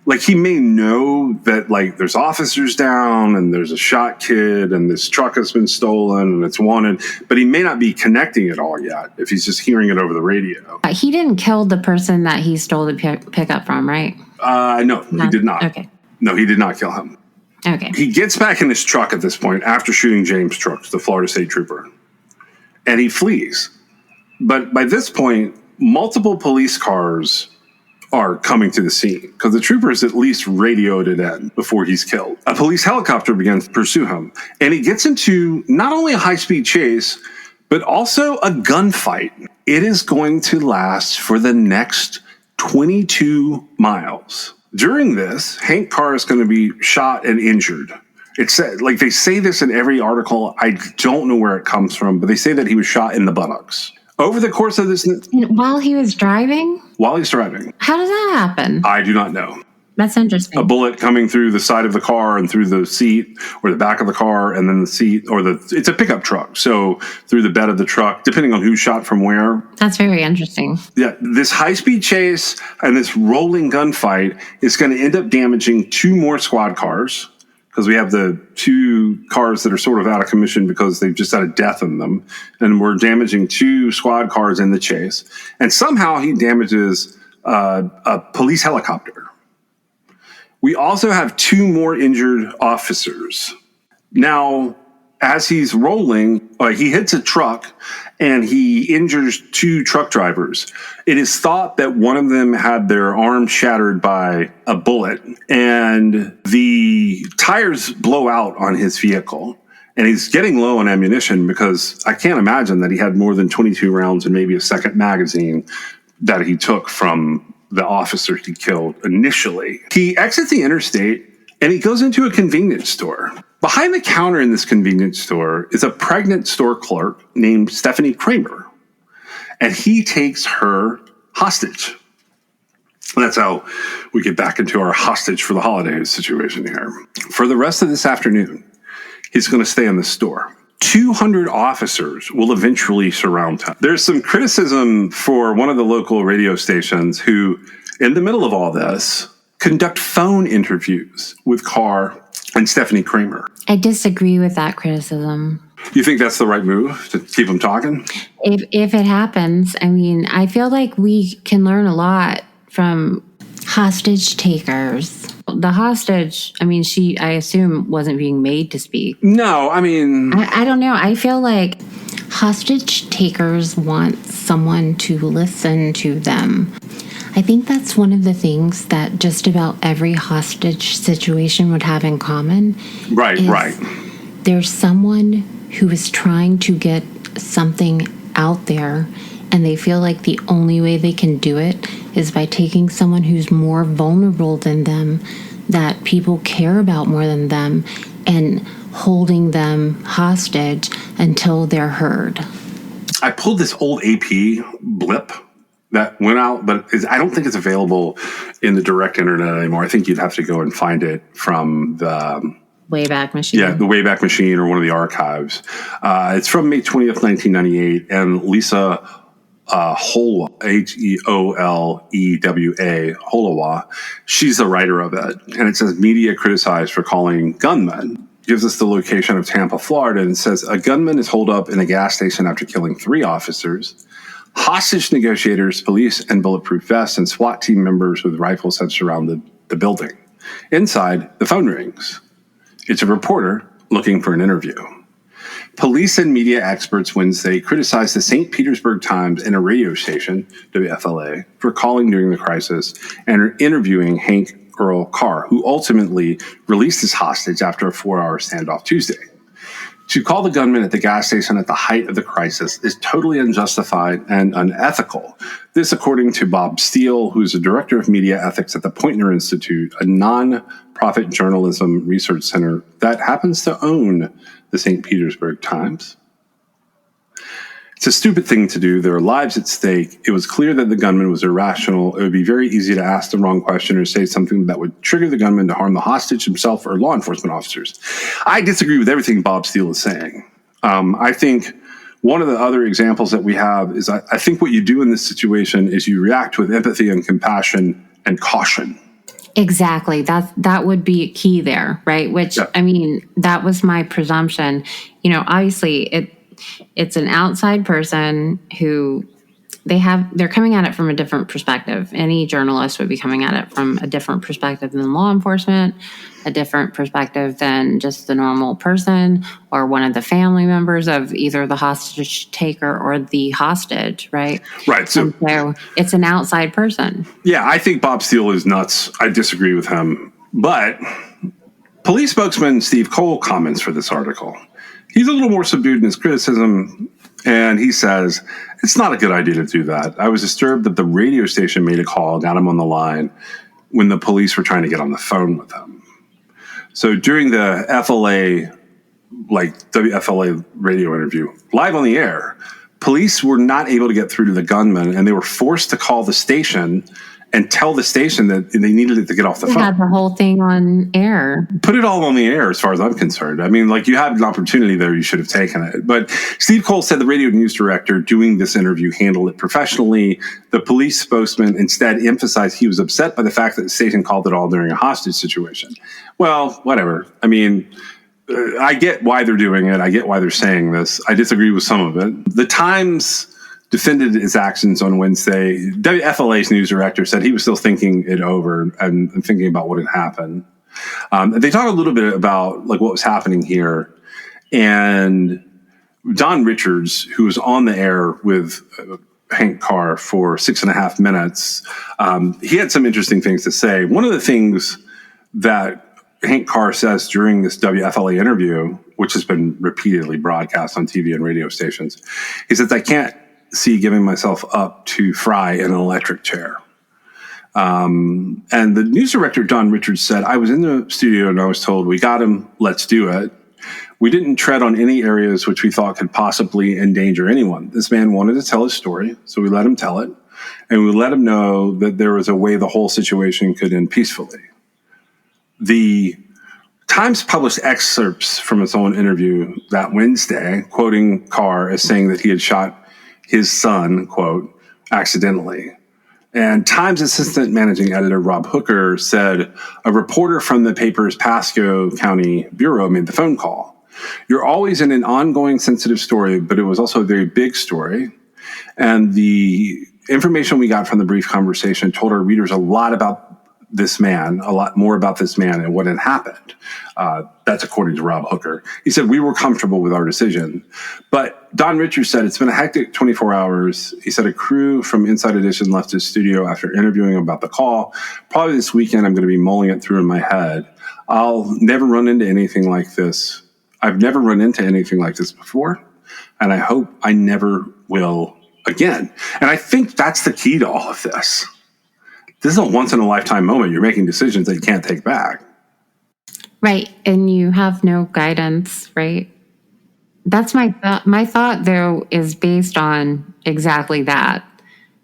Like, he may know that, like, there's officers down and there's a shot kid and this truck has been stolen and it's wanted, but he may not be connecting it all yet if he's just hearing it over the radio. He didn't kill the person that he stole the pickup from, right? No, he did not. Okay. No, he did not kill him. Okay. He gets back in his truck at this point after shooting James Crooks, the Florida State Trooper, and he flees. But by this point, multiple police cars are coming to the scene because the troopers at least radioed it in before he's killed. A police helicopter begins to pursue him, and he gets into not only a high-speed chase, but also a gunfight. It is going to last for the next 22 miles. During this, Hank Carr is going to be shot and injured. It's like they say this in every article. I don't know where it comes from, but they say that he was shot in the buttocks. Over the course of this... While he was driving? While he's driving. How does that happen? I do not know. That's interesting. A bullet coming through the side of the car and through the seat or the back of the car, and then the seat it's a pickup truck. So through the bed of the truck, depending on who shot from where. That's very interesting. Yeah, this high-speed chase and this rolling gunfight is going to end up damaging 2 more squad cars, because we have the 2 cars that are sort of out of commission because they've just had a death in them. And we're damaging 2 squad cars in the chase. And somehow he damages a police helicopter. We also have 2 more injured officers. Now, as he's rolling, he hits a truck and he injures 2 truck drivers. It is thought that one of them had their arm shattered by a bullet, and the tires blow out on his vehicle. And he's getting low on ammunition, because I can't imagine that he had more than 22 rounds and maybe a second magazine that he took from the officer he killed initially. He exits the interstate and he goes into a convenience store. Behind the counter in this convenience store is a pregnant store clerk named Stephanie Kramer, and he takes her hostage. And that's how we get back into our hostage for the holidays situation here. For the rest of this afternoon, he's going to stay in the store. 200 officers will eventually surround him. There's some criticism for one of the local radio stations who, in the middle of all this, conduct phone interviews with Carr and Stephanie Kramer. I disagree with that criticism. You think that's the right move, to keep them talking? If it happens, I mean, I feel like we can learn a lot from hostage takers. The hostage, I mean, I assume, wasn't being made to speak. No, I mean... I don't know. I feel like hostage takers want someone to listen to them. I think that's one of the things that just about every hostage situation would have in common. Right. There's someone who is trying to get something out there, and they feel like the only way they can do it is by taking someone who's more vulnerable than them, that people care about more than them, and holding them hostage until they're heard. I pulled this old AP blip that went out, but I don't think it's available in the direct internet anymore. I think you'd have to go and find it from the... Wayback Machine. Yeah, the Wayback Machine or one of the archives. It's from May 20th, 1998, and Lisa Holwa, Heollewa, Holowa, she's the writer of it. And it says, media criticized for calling gunmen. Gives us the location of Tampa, Florida, and says, a gunman is holed up in a gas station after killing 3 officers. Hostage negotiators, police in bulletproof vests, and SWAT team members with rifles have surrounded the building. Inside, the phone rings. It's a reporter looking for an interview. Police and media experts Wednesday criticized the St. Petersburg Times and a radio station, WFLA, for calling during the crisis and interviewing Hank Earl Carr, who ultimately released his hostage after a 4-hour standoff Tuesday. To call the gunman at the gas station at the height of the crisis is totally unjustified and unethical. This, according to Bob Steele, who's the director of media ethics at the Poynter Institute, a non-profit journalism research center that happens to own the St. Petersburg Times. It's a stupid thing to do. There are lives at stake. It was clear that the gunman was irrational. It would be very easy to ask the wrong question or say something that would trigger the gunman to harm the hostage himself or law enforcement officers. I disagree with everything Bob Steele is saying. I think one of the other examples that we have is I think what you do in this situation is you react with empathy and compassion and caution. Exactly. That would be a key there, right? Which, yeah. I mean, that was my presumption. You know, obviously it's an outside person who they're coming at it from a different perspective. Any journalist would be coming at it from a different perspective than law enforcement, a different perspective than just the normal person or one of the family members of either the hostage taker or the hostage, right? Right. So it's an outside person. Yeah, I think Bob Steele is nuts. I disagree with him. But police spokesman Steve Cole comments for this article. He's a little more subdued in his criticism, and he says, it's not a good idea to do that. I was disturbed that the radio station made a call, got him on the line when the police were trying to get on the phone with him. So during the FLA, WFLA radio interview, live on the air, police were not able to get through to the gunman, and they were forced to call the station and tell the station that they needed it to get off the We phone. had the whole thing on air. Put it all on the air as far as I'm concerned. I mean, like, you had an opportunity there, you should have taken it. But Steve Cole said the radio news director doing this interview handled it professionally. The police spokesman instead emphasized he was upset by the fact that the station called it all during a hostage situation. Well, whatever. I mean, I get why they're doing it. I get why they're saying this. I disagree with some of it. The Times defended his actions on Wednesday. WFLA's news director said he was still thinking it over and thinking about what had happened. They talked a little bit about like what was happening here. And Don Richards, who was on the air with Hank Carr for 6.5 minutes, he had some interesting things to say. One of the things that Hank Carr says during this WFLA interview, which has been repeatedly broadcast on TV and radio stations, he says, "I can't see giving myself up to Fry in an electric chair." And the news director, Don Richards, said, "I was in the studio and I was told, we got him, let's do it. We didn't tread on any areas which we thought could possibly endanger anyone. This man wanted to tell his story, so we let him tell it. And we let him know that there was a way the whole situation could end peacefully." The Times published excerpts from its own interview that Wednesday, quoting Carr as saying that he had shot his son, quote, accidentally. And Times assistant managing editor Rob Hooker said a reporter from the paper's Pasco County Bureau made the phone call. "You're always in an ongoing sensitive story, but it was also a very big story. And the information we got from the brief conversation told our readers a lot about this man, a lot more about this man and what had happened." That's according to Rob Hooker. He said, "We were comfortable with our decision." But Don Richards said it's been a hectic 24 hours. He said a crew from Inside Edition left his studio after interviewing him about the call. "Probably this weekend I'm going to be mulling it through in my head. I'll never run into anything like this. I've never run into anything like this before, and I hope I never will again." And I think that's the key to all of this. This is a once-in-a-lifetime moment. You're making decisions that you can't take back. Right. And you have no guidance, right? That's my thought. My thought, though, is based on exactly that.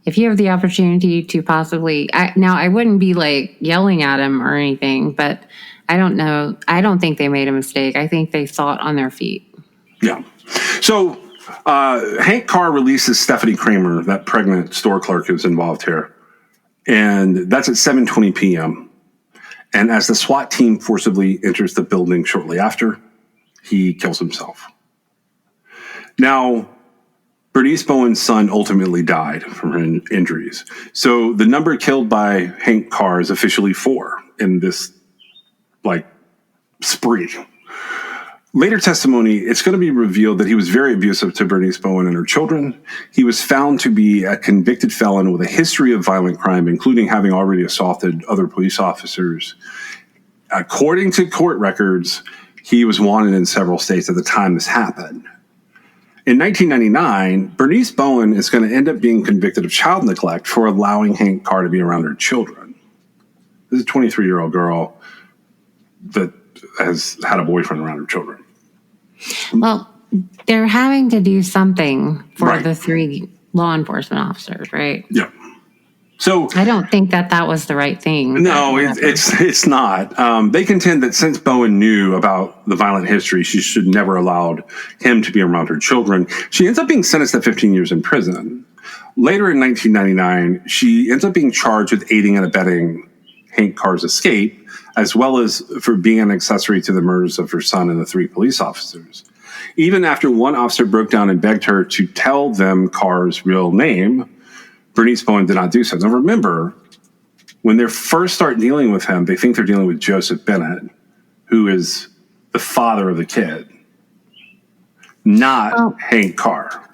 If you have the opportunity to possibly, now I wouldn't be like yelling at him or anything, but I don't know. I don't think they made a mistake. I think they thought on their feet. Yeah. So Hank Carr releases Stephanie Kramer, that pregnant store clerk who's involved here. And that's at 7:20 p.m. And as the SWAT team forcibly enters the building shortly after, he kills himself. Now, Bernice Bowen's son ultimately died from her injuries. So the number killed by Hank Carr is officially 4 in this, spree. Later testimony, it's going to be revealed that he was very abusive to Bernice Bowen and her children. He was found to be a convicted felon with a history of violent crime, including having already assaulted other police officers. According to court records, he was wanted in several states at the time this happened. In 1999, Bernice Bowen is going to end up being convicted of child neglect for allowing Hank Carr to be around her children. This is a 23-year-old girl that has had a boyfriend around her children. Well, they're having to do something for Right. the 3 law enforcement officers, right? Yeah. So I don't think that was the right thing. no, it's not. They contend that since Bowen knew about the violent history, she should never allowed him to be around her children. She ends up being sentenced to 15 years in prison. Later in 1999, she ends up being charged with aiding and abetting Hank Carr's escape, as well as for being an accessory to the murders of her son and the 3 police officers. Even after one officer broke down and begged her to tell them Carr's real name, Bernice Bowen did not do so. Now remember, when they first start dealing with him, they think they're dealing with Joseph Bennett, who is the father of the kid, not Hank Carr.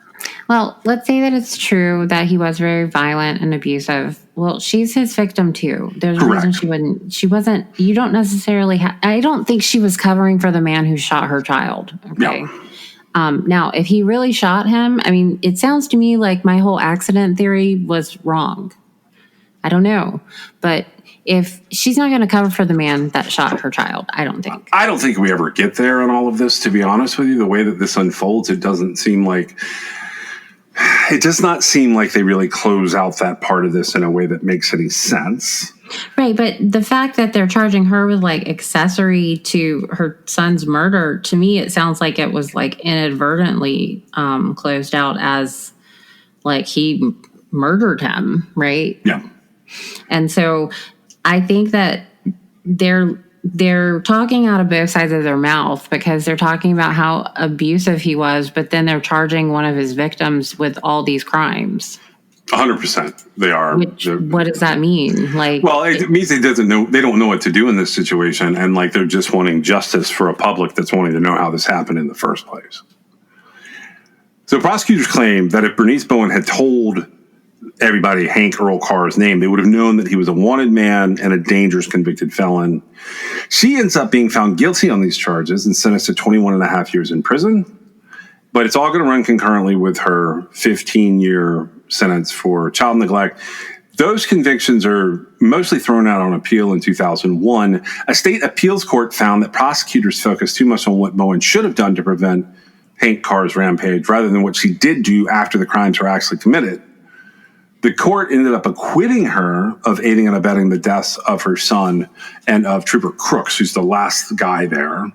Well, let's say that it's true that he was very violent and abusive. Well, she's his victim too. There's a reason she wasn't, you don't necessarily I don't think she was covering for the man who shot her child. Okay. Yeah. Now, if he really shot him, I mean, it sounds to me like my whole accident theory was wrong. I don't know. But if she's not going to cover for the man that shot her child, I don't think. I don't think we ever get there on all of this, to be honest with you. The way that this unfolds, it doesn't seem like It does not seem like they really close out that part of this in a way that makes any sense. Right, but the fact that they're charging her with like accessory to her son's murder, to me, it sounds like it was like inadvertently closed out as like he murdered him, right? Yeah. And so I think that they're talking out of both sides of their mouth, because they're talking about how abusive he was, but then they're charging one of his victims with all these crimes. 100% they are. What does that mean? Like, well, it means they don't know what to do in this situation, and like they're just wanting justice for a public that's wanting to know how this happened in the first place. So prosecutors claim that if Bernice Bowen had told everybody Hank Earl Carr's name, they would have known that he was a wanted man and a dangerous convicted felon. She ends up being found guilty on these charges and sentenced to 21 and a half years in prison. But it's all going to run concurrently with her 15-year sentence for child neglect. Those convictions are mostly thrown out on appeal in 2001. A state appeals court found that prosecutors focused too much on what Bowen should have done to prevent Hank Carr's rampage rather than what she did do after the crimes were actually committed. The court ended up acquitting her of aiding and abetting the deaths of her son and of Trooper Crooks, who's the last guy there.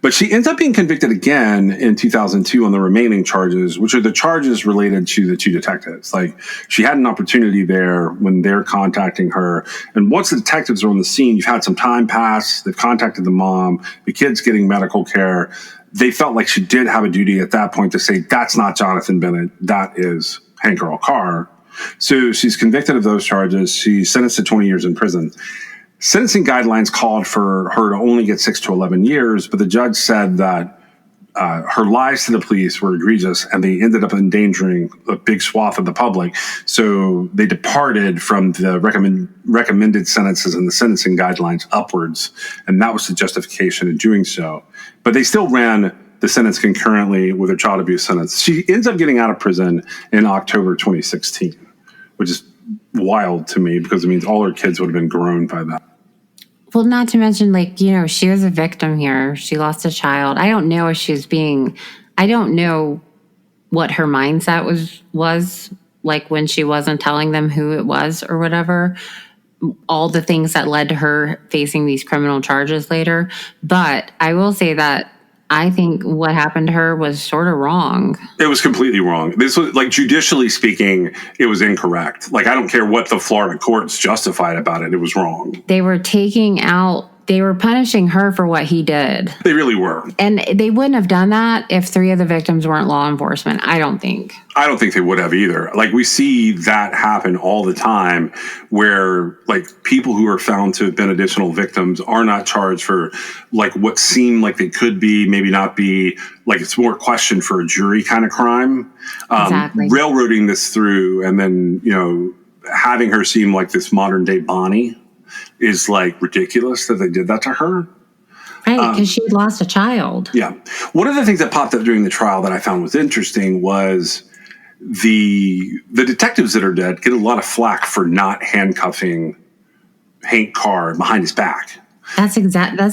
But she ends up being convicted again in 2002 on the remaining charges, which are the charges related to the two detectives. Like, she had an opportunity there when they're contacting her. And once the detectives are on the scene, you've had some time pass. They've contacted the mom. The kid's getting medical care. They felt like she did have a duty at that point to say, that's not Jonathan Bennett. That is Hank Earl Carr. So she's convicted of those charges. She's sentenced to 20 years in prison. Sentencing guidelines called for her to only get 6 to 11 years, but the judge said that her lies to the police were egregious and they ended up endangering a big swath of the public. So they departed from the recommended sentences and the sentencing guidelines upwards, and that was the justification in doing so. But they still ran the sentence concurrently with her child abuse sentence. She ends up getting out of prison in October 2016, which is wild to me because it means all her kids would have been grown by that. well, not to mention, like, you know, she was a victim here. She lost a child. I don't know if she's being, I don't know what her mindset was like when she wasn't telling them who it was or whatever. All the things that led to her facing these criminal charges later. But I will say that I think what happened to her was sort of wrong. It was completely wrong. This was, like, judicially speaking, it was incorrect. Like, I don't care what the Florida courts justified about it. It was wrong. They were they were punishing her for what he did. They really were. And they wouldn't have done that if 3 of the victims weren't law enforcement. I don't think. I don't think they would have either. Like, we see that happen all the time where, like, people who are found to have been additional victims are not charged for, like, what seemed like they could be, maybe not be. Like, it's more questioned for a jury kind of crime. Exactly. Railroading this through and then, you know, having her seem like this modern day Bonnie is, like, ridiculous that they did that to her. Right, because she lost a child. Yeah. One of the things that popped up during the trial that I found was interesting was the detectives that are dead get a lot of flack for not handcuffing Hank Carr behind his back. That's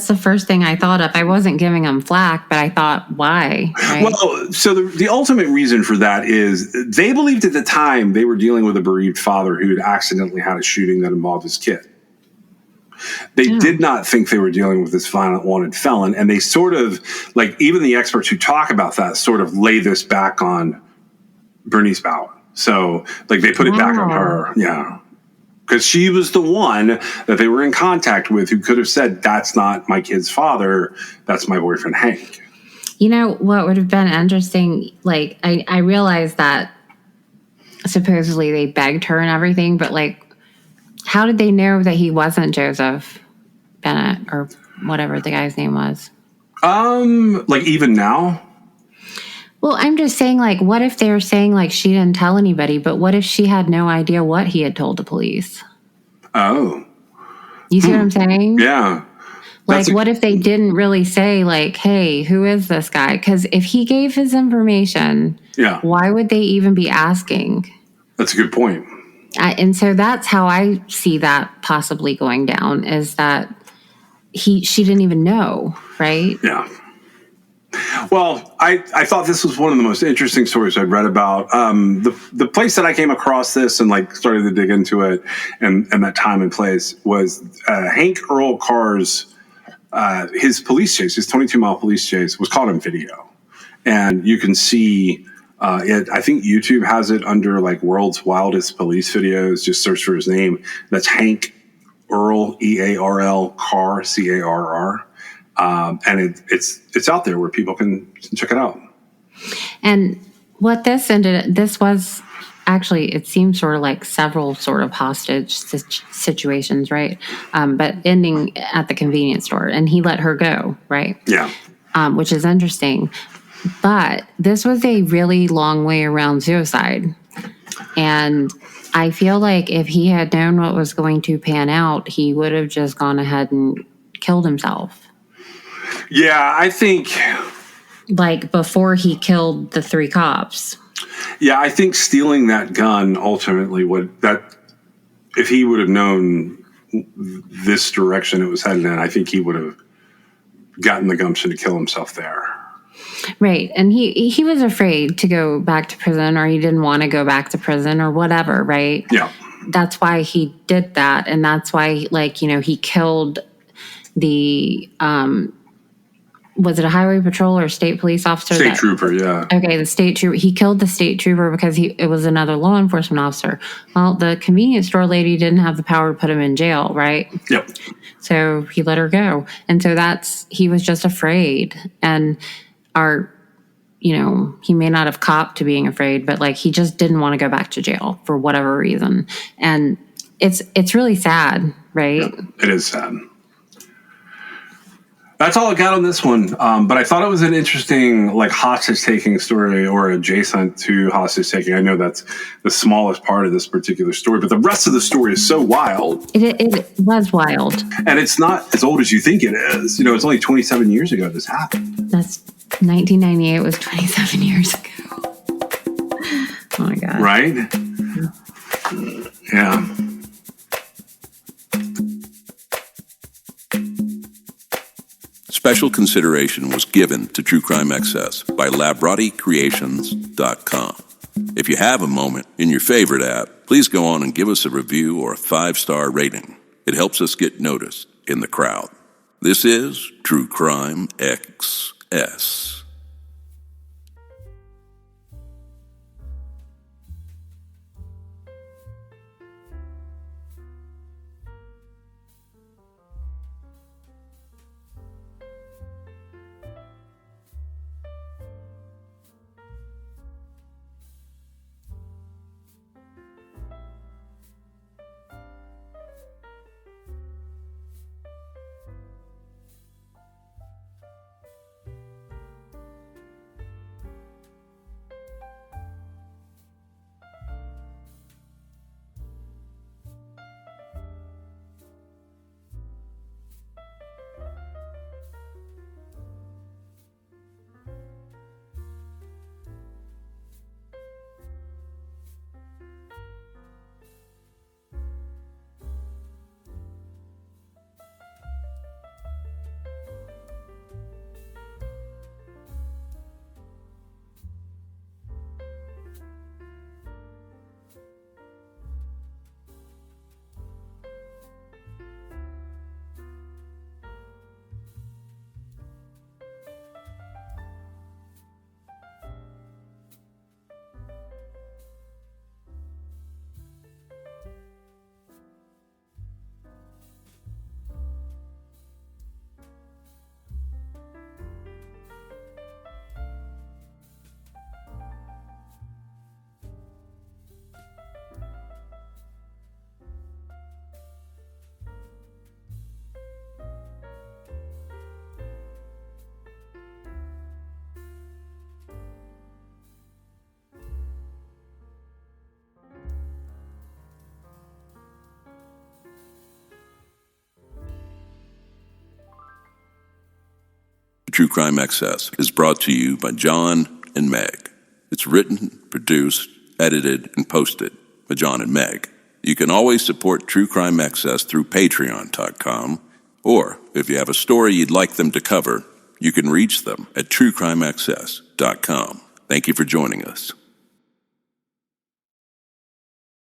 the first thing I thought of. I wasn't giving them flack, but I thought, why? Right? Well, so the ultimate reason for that is they believed at the time they were dealing with a bereaved father who had accidentally had a shooting that involved his kid. They did not think they were dealing with this violent wanted felon. And they sort of, like, even the experts who talk about that sort of lay this back on Bernice Bowen. So, like, they put it back on her. Yeah. Because she was the one that they were in contact with who could have said, that's not my kid's father. That's my boyfriend, Hank. You know, what would have been interesting, like, I realized that supposedly they begged her and everything, but, like, how did they know that he wasn't Joseph Bennett or whatever the guy's name was? Like, even now? Well, I'm just saying, like, what if they were saying, like, she didn't tell anybody, but what if she had no idea what he had told the police? Oh. You see what I'm saying? Yeah. Like, what if they didn't really say, like, hey, who is this guy? Because if he gave his information, why would they even be asking? That's a good point. And so that's how I see that possibly going down, is that she didn't even know, right? Yeah. Well, I thought this was one of the most interesting stories I'd read about. The place that I came across this and like started to dig into it and that time and place was Hank Earl Carr's his police chase, his 22-mile police chase was caught on video, and you can see it. I think YouTube has it under like World's Wildest Police Videos. Just search for his name. That's Hank Earl EARL Carr CARR. And it's out there where people can check it out. And what this was actually, it seemed sort of like several sort of hostage situations, right? But ending at the convenience store, and he let her go, right? Yeah. Which is interesting. But this was a really long way around suicide. And I feel like if he had known what was going to pan out, he would have just gone ahead and killed himself. Yeah, I think. Like before he killed the 3 cops. Yeah, I think stealing that gun ultimately if he would have known this direction it was headed in, I think he would have gotten the gumption to kill himself there. Right. And he was afraid to go back to prison, or he didn't want to go back to prison or whatever, right? Yeah. That's why he did that. And that's why, like, he killed the, was it a highway patrol or state police officer? State trooper, yeah. Okay, the state trooper. He killed the state trooper because it was another law enforcement officer. Well, the convenience store lady didn't have the power to put him in jail, right? Yep. So he let her go. And so he was just afraid. And he may not have copped to being afraid, but like he just didn't want to go back to jail for whatever reason. And it's really sad, right? Yep. It is sad. That's all I got on this one. But I thought it was an interesting, like, hostage-taking story, or adjacent to hostage-taking. I know that's the smallest part of this particular story, but the rest of the story is so wild. It was wild. And it's not as old as you think it is. It's only 27 years ago this happened. That's 1998 was 27 years ago. Oh, my God. Right? Yeah. Special consideration was given to True Crime Excess by LabrottieCreations.com. If you have a moment in your favorite app, please go on and give us a review or a 5-star rating. It helps us get noticed in the crowd. This is True Crime XS. True Crime Excess is brought to you by John and Meg. It's written, produced, edited, and posted by John and Meg. You can always support True Crime Excess through Patreon.com, or if you have a story you'd like them to cover, You can reach them at truecrimeaccess.com. Thank you for joining us.